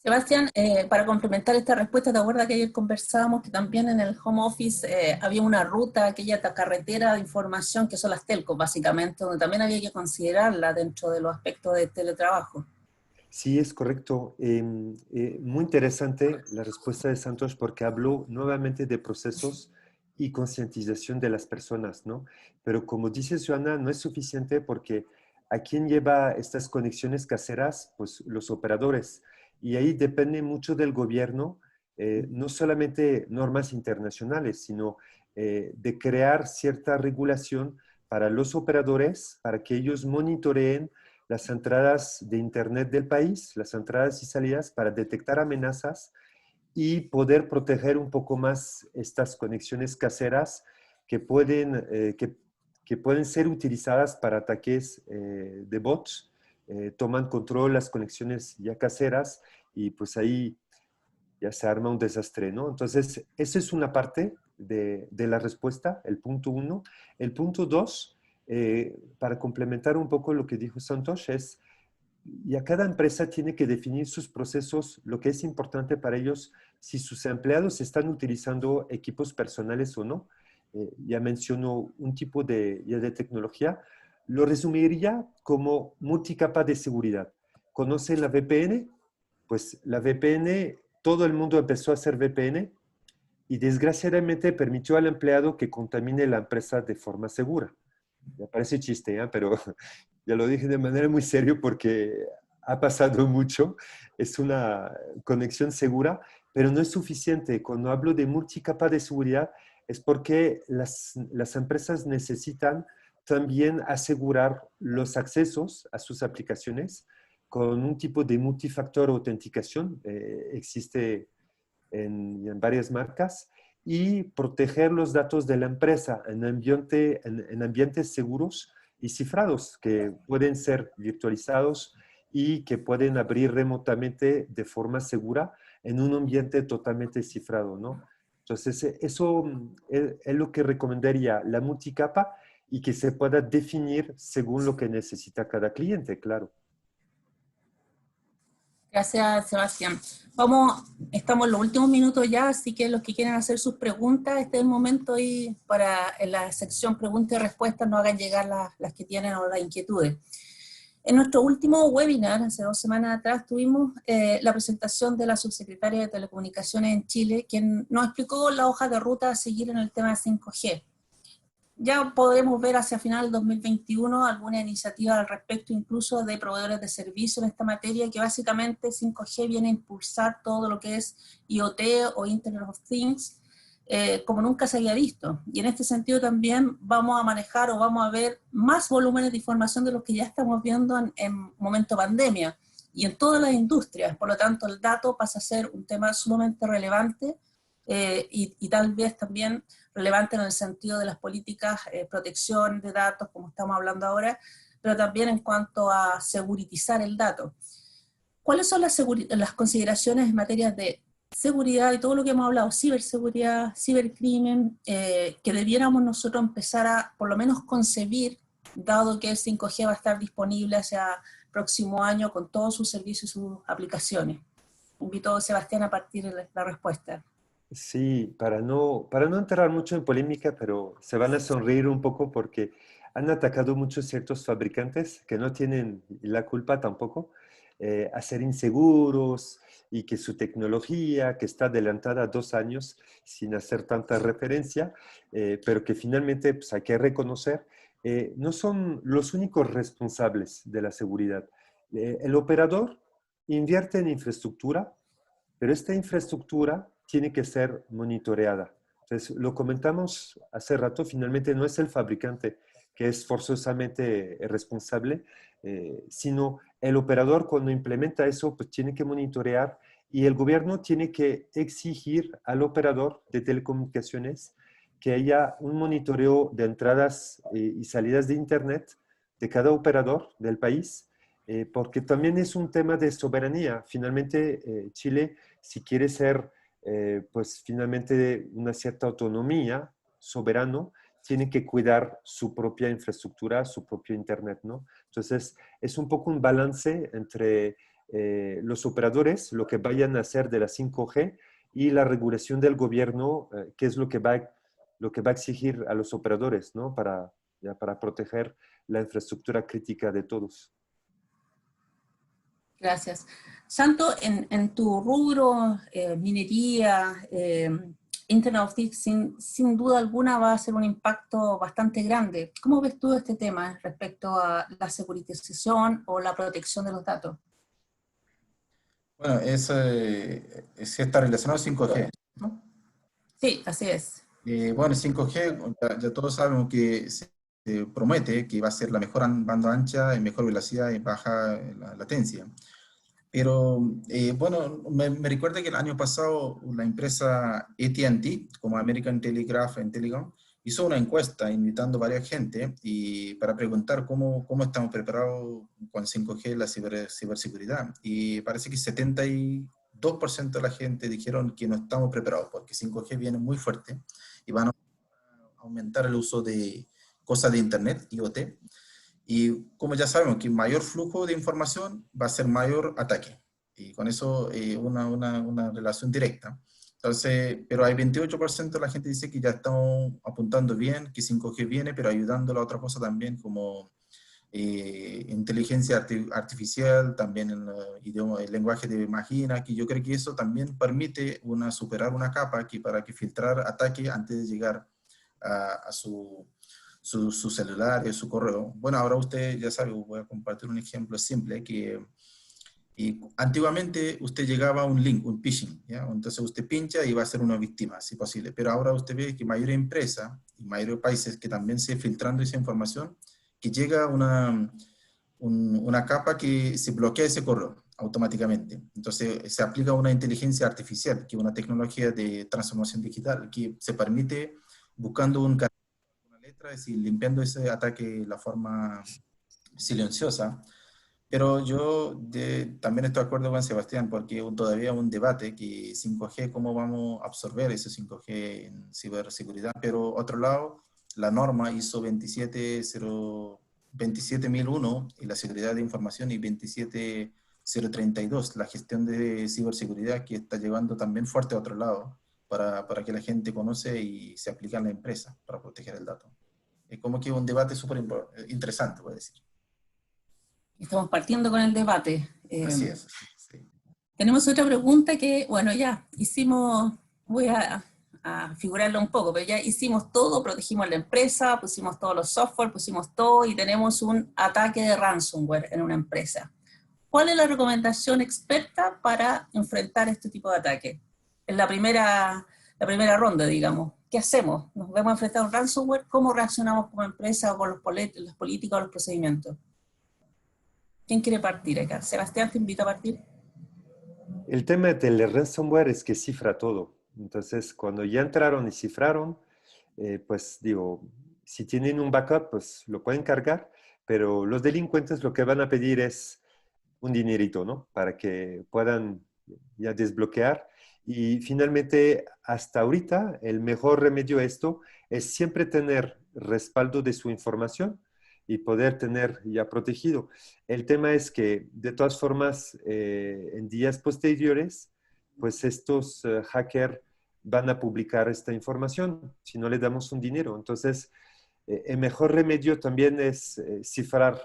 Sebastián, para complementar esta respuesta, ¿te acuerdas que ayer conversábamos que también en el home office había una ruta, aquella carretera de información que son las telcos, básicamente, donde también había que considerarla dentro de los aspectos de teletrabajo? Sí, es correcto. Muy interesante la respuesta de Santos porque habló nuevamente de procesos y concientización de las personas, ¿no? Pero como dices, Joana, no es suficiente porque ¿a quién lleva estas conexiones caseras? Pues los operadores. Y ahí depende mucho del gobierno, no solamente normas internacionales, sino de crear cierta regulación para los operadores, para que ellos monitoreen las entradas de Internet del país, las entradas y salidas para detectar amenazas y poder proteger un poco más estas conexiones caseras que que pueden ser utilizadas para ataques de bots. Toman control las conexiones ya caseras y pues ahí ya se arma un desastre, ¿no? Entonces, esa es una parte de la respuesta, el punto uno. El punto dos, para complementar un poco lo que dijo Santosh, es ya cada empresa tiene que definir sus procesos, lo que es importante para ellos, si sus empleados están utilizando equipos personales o no. Ya menciono un tipo de tecnología. Lo resumiría como multicapa de seguridad. ¿Conocen la VPN? Pues la VPN, todo el mundo empezó a hacer VPN y desgraciadamente permitió al empleado que contamine la empresa de forma segura. Me parece chiste, ¿eh? Pero ya lo dije de manera muy seria porque ha pasado mucho. Es una conexión segura, pero no es suficiente. Cuando hablo de multicapa de seguridad es porque las empresas necesitan también asegurar los accesos a sus aplicaciones con un tipo de multifactor autenticación. Existe en varias marcas y proteger los datos de la empresa en ambientes seguros y cifrados que pueden ser virtualizados y que pueden abrir remotamente de forma segura en un ambiente totalmente cifrado, ¿no? Entonces, eso es lo que recomendaría, la multicapa y que se pueda definir según lo que necesita cada cliente, claro. Gracias, Sebastián. Vamos, estamos en los últimos minutos ya, así que los que quieren hacer sus preguntas, este es el momento y para en la sección preguntas y respuestas nos hagan llegar las que tienen o las inquietudes. En nuestro último webinar, hace 2 semanas atrás, tuvimos la presentación de la subsecretaria de Telecomunicaciones en Chile, quien nos explicó la hoja de ruta a seguir en el tema de 5G. Ya podremos ver hacia final del 2021 alguna iniciativa al respecto, incluso de proveedores de servicios en esta materia, que básicamente 5G viene a impulsar todo lo que es IoT o Internet of Things, como nunca se había visto. Y en este sentido también vamos a manejar o vamos a ver más volúmenes de información de los que ya estamos viendo en momento pandemia y en todas las industrias. Por lo tanto, el dato pasa a ser un tema sumamente relevante y tal vez también relevante en el sentido de las políticas protección de datos, como estamos hablando ahora, pero también en cuanto a seguritizar el dato. ¿Cuáles son las consideraciones en materia de seguridad y todo lo que hemos hablado, ciberseguridad, cibercrimen, que debiéramos nosotros empezar a, por lo menos, concebir, dado que el 5G va a estar disponible hacia el próximo año con todos sus servicios y sus aplicaciones? Invito a Sebastián a partir de la respuesta. Sí, para no entrar mucho en polémica, pero se van a sonreír un poco porque han atacado muchos ciertos fabricantes que no tienen la culpa tampoco, a ser inseguros y que su tecnología, que está adelantada 2 años sin hacer tanta referencia, pero que finalmente pues, hay que reconocer, no son los únicos responsables de la seguridad. El operador invierte en infraestructura, pero esta infraestructura tiene que ser monitoreada. Entonces, lo comentamos hace rato, finalmente no es el fabricante que es forzosamente responsable, sino el operador cuando implementa eso, pues tiene que monitorear y el gobierno tiene que exigir al operador de telecomunicaciones que haya un monitoreo de entradas y salidas de Internet de cada operador del país, porque también es un tema de soberanía. Finalmente, Chile, si quiere ser pues finalmente una cierta autonomía soberano, tiene que cuidar su propia infraestructura, su propio Internet, ¿no? Entonces, es un poco un balance entre los operadores, lo que vayan a hacer de la 5G y la regulación del gobierno, qué es lo que va a exigir a los operadores, ¿no? Para proteger la infraestructura crítica de todos. Gracias. Santo, en tu rubro, minería, Internet of Things, sin duda alguna va a ser un impacto bastante grande. ¿Cómo ves tú este tema respecto a la securitización o la protección de los datos? Bueno, sí está relacionado a 5G, ¿no? Sí, así es. Bueno, 5G, ya todos sabemos que se promete que va a ser la mejor banda ancha, en mejor velocidad y baja la latencia. Pero bueno, me recuerda que el año pasado la empresa AT&T, como American Telegraph and Telecom, hizo una encuesta invitando a varias gente y para preguntar cómo estamos preparados con 5G la ciberseguridad. Y parece que 72% de la gente dijeron que no estamos preparados porque 5G viene muy fuerte y van a aumentar el uso de cosas de Internet, IoT. Y como ya sabemos que mayor flujo de información va a ser mayor ataque. Y con eso una relación directa. Entonces, pero hay 28% de la gente dice que ya estamos apuntando bien, que 5G viene, pero ayudando a la otra cosa también como inteligencia artificial, también el lenguaje de máquina, que yo creo que eso también permite superar una capa para que filtrar ataque antes de llegar a su celular y su correo. Bueno, ahora usted ya sabe, voy a compartir un ejemplo simple que antiguamente usted llegaba a un link, un phishing, ¿ya? Entonces usted pincha y va a ser una víctima, si posible. Pero ahora usted ve que mayor empresa y mayores países que también se filtrando esa información, que llega una capa que se bloquea ese correo automáticamente. Entonces se aplica una inteligencia artificial, que es una tecnología de transformación digital, que se permite buscando una letra, es decir, limpiando ese ataque de la forma silenciosa. Pero yo también estoy de acuerdo con Sebastián, porque todavía un debate que 5G, cómo vamos a absorber ese 5G en ciberseguridad. Pero otro lado, la norma ISO 27001 y la seguridad de información y 27032, la gestión de ciberseguridad, que está llevando también fuerte a otro lado para que la gente conoce y se aplique en la empresa para proteger el dato. Es como que un debate súper interesante, voy a decir. Estamos partiendo con el debate. Así es. Sí. Tenemos otra pregunta que, bueno, ya hicimos, voy a figurarlo un poco, pero ya hicimos todo, protegimos la empresa, pusimos todos los software, pusimos todo y tenemos un ataque de ransomware en una empresa. ¿Cuál es la recomendación experta para enfrentar este tipo de ataque? En la primera ronda, digamos. ¿Qué hacemos? ¿Nos vemos a enfrentar a un ransomware? ¿Cómo reaccionamos como empresa o con las políticas o los procedimientos? ¿Quién quiere partir acá? Sebastián, te invito a partir. El tema del ransomware es que cifra todo. Entonces, cuando ya entraron y cifraron, pues digo, si tienen un backup, pues lo pueden cargar, pero los delincuentes lo que van a pedir es un dinerito, ¿no? Para que puedan ya desbloquear. Y finalmente, hasta ahorita, el mejor remedio a esto es siempre tener respaldo de su información y poder tener ya protegido. El tema es que, de todas formas, en días posteriores, pues estos hackers van a publicar esta información si no le damos un dinero. Entonces, el mejor remedio también es cifrar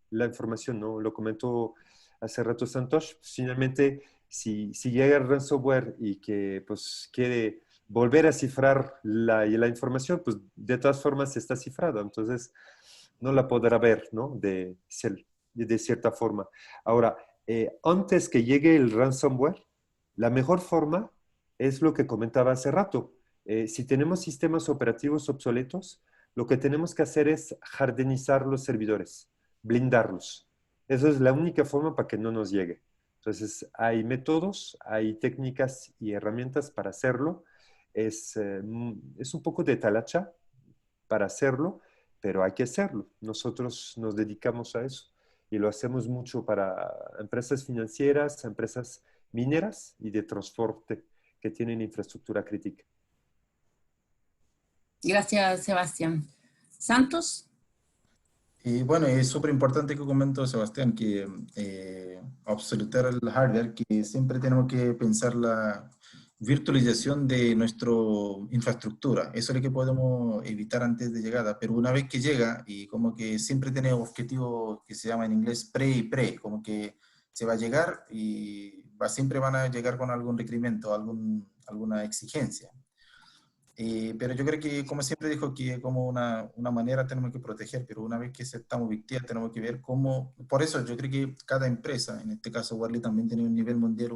la información, ¿no? Lo comentó hace rato Santosh. Finalmente, si llega el ransomware y que pues quiere volver a cifrar la información, pues de todas formas está cifrada. Entonces, no la podrá ver, ¿no? De cierta forma. Ahora, antes que llegue el ransomware, la mejor forma es lo que comentaba hace rato. Si tenemos sistemas operativos obsoletos, lo que tenemos que hacer es jardinizar los servidores, blindarlos. Esa es la única forma para que no nos llegue. Entonces, hay métodos, hay técnicas y herramientas para hacerlo. Es un poco de talacha para hacerlo, pero hay que hacerlo. Nosotros nos dedicamos a eso y lo hacemos mucho para empresas financieras, empresas mineras y de transporte que tienen infraestructura crítica. Gracias, Sebastián. Santos. Y bueno, es súper importante que comentó Sebastián, que obsoletar el hardware, que siempre tenemos que pensar la virtualización de nuestra infraestructura. Eso es lo que podemos evitar antes de llegada, pero una vez que llega, y como que siempre tiene objetivos que se llama en inglés pre y pre, como que se va a llegar y siempre van a llegar con algún requerimiento, alguna exigencia. Pero yo creo que, como siempre dijo, que como una manera tenemos que proteger, pero una vez que estamos víctimas tenemos que ver cómo, por eso yo creo que cada empresa, en este caso Warly también tiene a un nivel mundial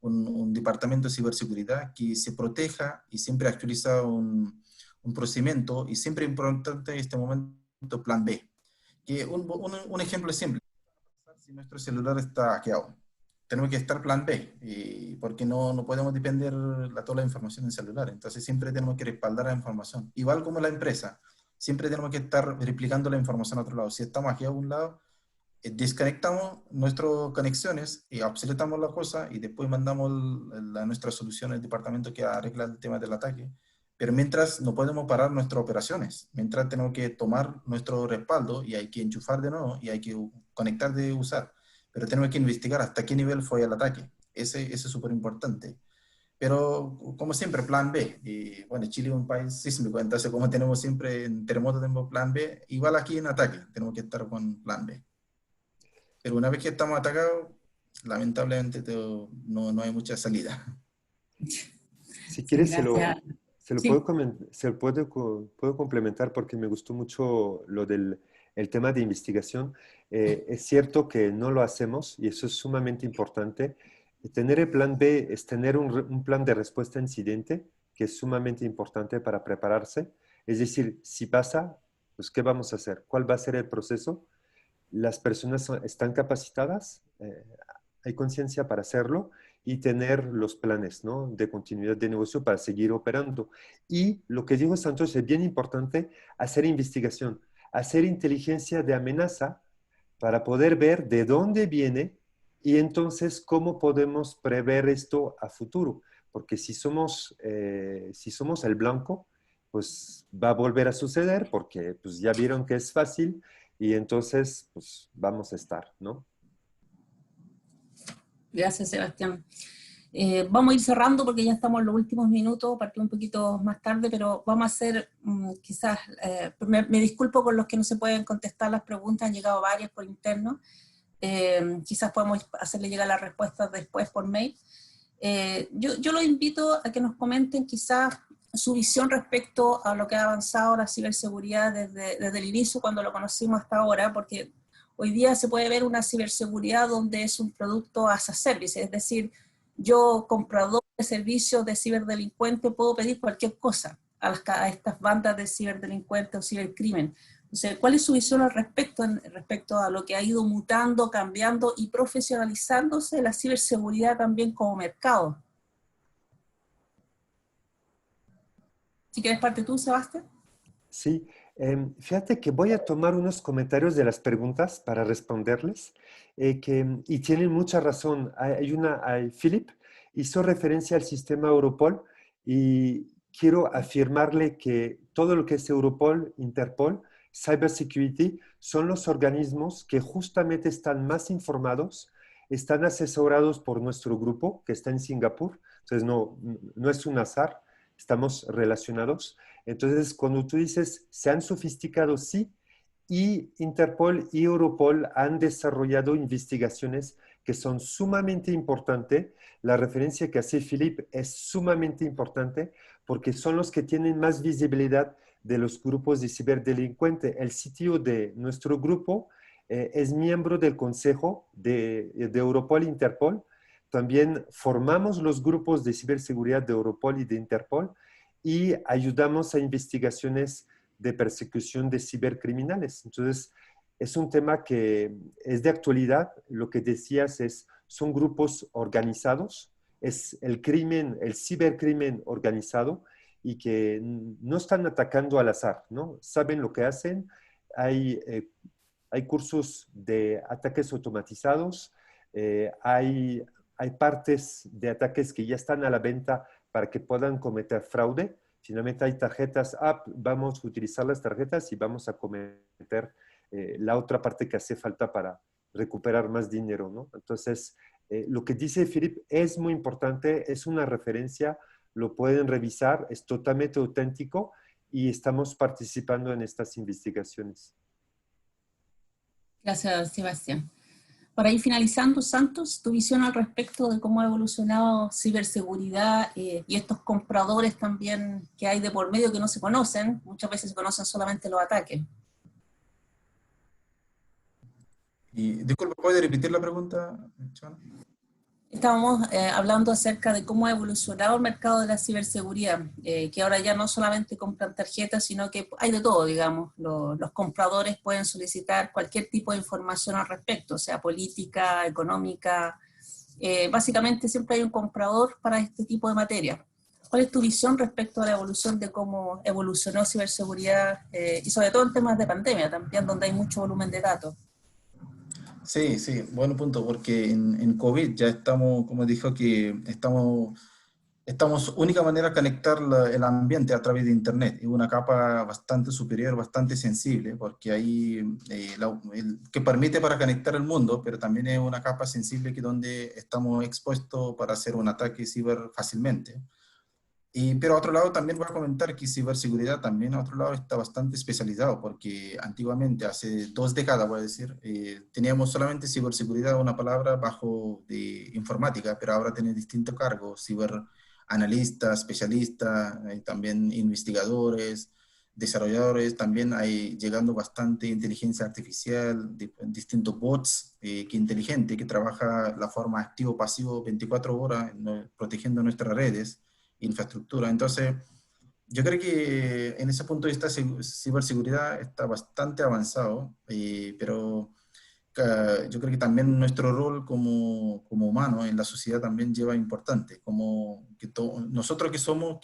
un departamento de ciberseguridad que se proteja y siempre actualiza un procedimiento, y siempre importante en este momento plan B. Que un ejemplo simple, si nuestro celular está hackeado, tenemos que estar plan B, porque no podemos depender toda la información en celular. Entonces siempre tenemos que respaldar la información. Igual como la empresa, siempre tenemos que estar replicando la información a otro lado. Si estamos aquí a un lado, desconectamos nuestras conexiones y obsoletamos la cosa, y después mandamos nuestra solución al departamento que arregla el tema del ataque. Pero mientras no podemos parar nuestras operaciones, mientras tenemos que tomar nuestro respaldo y hay que enchufar de nuevo y hay que conectar de usar, pero tenemos que investigar hasta qué nivel fue el ataque. Ese es súper importante. Pero como siempre, plan B. Y bueno, Chile es un país sísmico, entonces como tenemos siempre en terremoto tenemos plan B, igual aquí en ataque tenemos que estar con plan B. Pero una vez que estamos atacados, lamentablemente no hay mucha salida. Si Sí, quieres, gracias. puedo, Sí, puedo complementar porque me gustó mucho lo del el tema de investigación. Es cierto que no lo hacemos y eso es sumamente importante. Tener el plan B es tener un plan de respuesta a incidente que es sumamente importante para prepararse. Es decir, si pasa, pues ¿qué vamos a hacer? ¿Cuál va a ser el proceso? Las personas están capacitadas, hay conciencia para hacerlo y tener los planes, ¿no?, de continuidad de negocio para seguir operando. Y lo que dijo Santos es bien importante, hacer investigación, hacer inteligencia de amenaza para poder ver de dónde viene y entonces cómo podemos prever esto a futuro. Porque si somos el blanco, pues va a volver a suceder porque pues, ya vieron que es fácil y entonces pues vamos a estar, ¿no? gracias, Sebastián. Vamos a ir cerrando porque ya estamos en los últimos minutos, partí un poquito más tarde, pero vamos a hacer quizás, me disculpo con los que no se pueden contestar las preguntas, han llegado varias por interno, quizás podemos hacerle llegar las respuestas después por mail. Yo los invito a que nos comenten quizás su visión respecto a lo que ha avanzado la ciberseguridad desde el inicio, cuando lo conocimos hasta ahora, porque hoy día se puede ver una ciberseguridad donde es un producto as a service, es decir, yo, comprador de servicios de ciberdelincuente, puedo pedir cualquier cosa a estas bandas de ciberdelincuentes o cibercrimen. Entonces, ¿cuál es su visión al respecto a lo que ha ido mutando, cambiando y profesionalizándose la ciberseguridad también como mercado? Si quieres parte tú, Sebastián. Sí, fíjate que voy a tomar unos comentarios de las preguntas para responderles, y tienen mucha razón. Philip hizo referencia al sistema Europol y quiero afirmarle que todo lo que es Europol, Interpol, Cybersecurity, son los organismos que justamente están más informados, están asesorados por nuestro grupo que está en Singapur, entonces no es un azar, estamos relacionados. Entonces, cuando tú dices, se han sofisticado, sí, y Interpol y Europol han desarrollado investigaciones que son sumamente importantes. La referencia que hace Philip es sumamente importante porque son los que tienen más visibilidad de los grupos de ciberdelincuentes. El sitio de nuestro grupo es miembro del Consejo de Europol e Interpol. También formamos los grupos de ciberseguridad de Europol y de Interpol y ayudamos a investigaciones de persecución de cibercriminales. Entonces, es un tema que es de actualidad. Lo que decías son grupos organizados, es el crimen, el cibercrimen organizado y que no están atacando al azar, ¿no? Saben lo que hacen. Hay cursos de ataques automatizados, hay partes de ataques que ya están a la venta para que puedan cometer fraude. Finalmente hay tarjetas, vamos a utilizar las tarjetas y vamos a cometer la otra parte que hace falta para recuperar más dinero, ¿no? Entonces, lo que dice Philippe es muy importante, es una referencia, lo pueden revisar, es totalmente auténtico y estamos participando en estas investigaciones. Gracias, Sebastián. Para ir finalizando, Santos, tu visión al respecto de cómo ha evolucionado ciberseguridad y estos compradores también que hay de por medio que no se conocen, muchas veces se conocen solamente los ataques. Y, disculpa, ¿puede repetir la pregunta, Joana? Estábamos hablando acerca de cómo ha evolucionado el mercado de la ciberseguridad, que ahora ya no solamente compran tarjetas, sino que hay de todo, digamos. Los compradores pueden solicitar cualquier tipo de información al respecto, sea política, económica. Básicamente siempre hay un comprador para este tipo de materia. ¿Cuál es tu visión respecto a la evolución de cómo evolucionó ciberseguridad y sobre todo en temas de pandemia también, donde hay mucho volumen de datos? Sí, sí, buen punto, porque en COVID ya estamos, como dijo, que estamos única manera de conectar el ambiente a través de Internet. Es una capa bastante superior, bastante sensible, porque ahí que permite para conectar el mundo, pero también es una capa sensible que donde estamos expuestos para hacer un ataque ciber fácilmente. Pero a otro lado también voy a comentar que ciberseguridad también a otro lado está bastante especializado, porque antiguamente, hace 2 décadas, voy a decir, teníamos solamente ciberseguridad, una palabra bajo de informática, pero ahora tiene distintos cargos, ciberanalistas, especialistas, también investigadores, desarrolladores, también hay llegando bastante inteligencia artificial, distintos bots que inteligente, que trabaja la forma activo-pasivo 24 horas, protegiendo nuestras redes infraestructura. Entonces, yo creo que en ese punto de vista ciberseguridad está bastante avanzado, pero yo creo que también nuestro rol como humanos en la sociedad también lleva importante, como que nosotros que somos,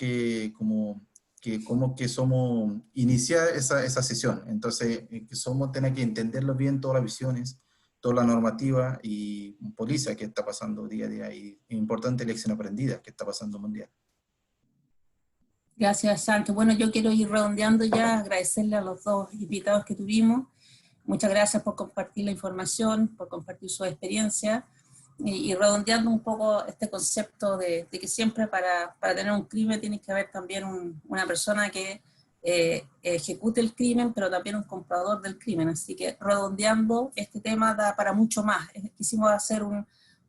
como que somos, iniciar esa sesión. Entonces, que somos, tener que entenderlo bien, todas las visiones, toda la normativa y policía que está pasando día a día, y importante lección aprendida que está pasando mundial. Gracias, Santos. Bueno, yo quiero ir redondeando ya, agradecerle a los dos invitados que tuvimos. Muchas gracias por compartir la información, por compartir su experiencia y redondeando un poco este concepto de que siempre para tener un crimen tiene que haber también una persona que ejecute el crimen, pero también un comprador del crimen. Así que redondeando este tema da para mucho más. Quisimos hacer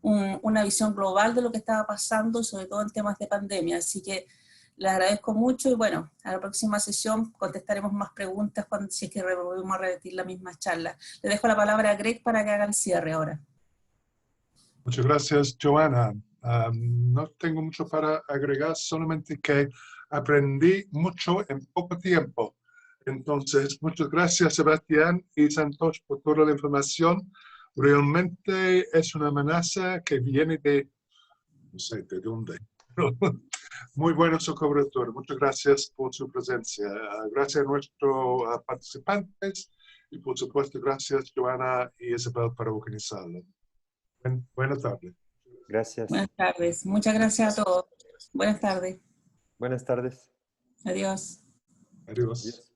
una visión global de lo que estaba pasando, sobre todo en temas de pandemia. Así que les agradezco mucho y bueno, a la próxima sesión contestaremos más preguntas si es que volvemos a repetir la misma charla. Le dejo la palabra a Greg para que haga el cierre ahora. Muchas gracias, Joana. No tengo mucho para agregar, solamente que aprendí mucho en poco tiempo. Entonces, muchas gracias, Sebastián y Santos, por toda la información. Realmente es una amenaza que viene de, no sé de dónde. Muy bueno su cobertura. Muchas gracias por su presencia. Gracias a nuestros participantes y por supuesto gracias Joana y Isabel para organizarlo. Buenas tardes. Gracias. Buenas tardes. Muchas gracias a todos. Buenas tardes. Buenas tardes. Adiós. Adiós. Adiós.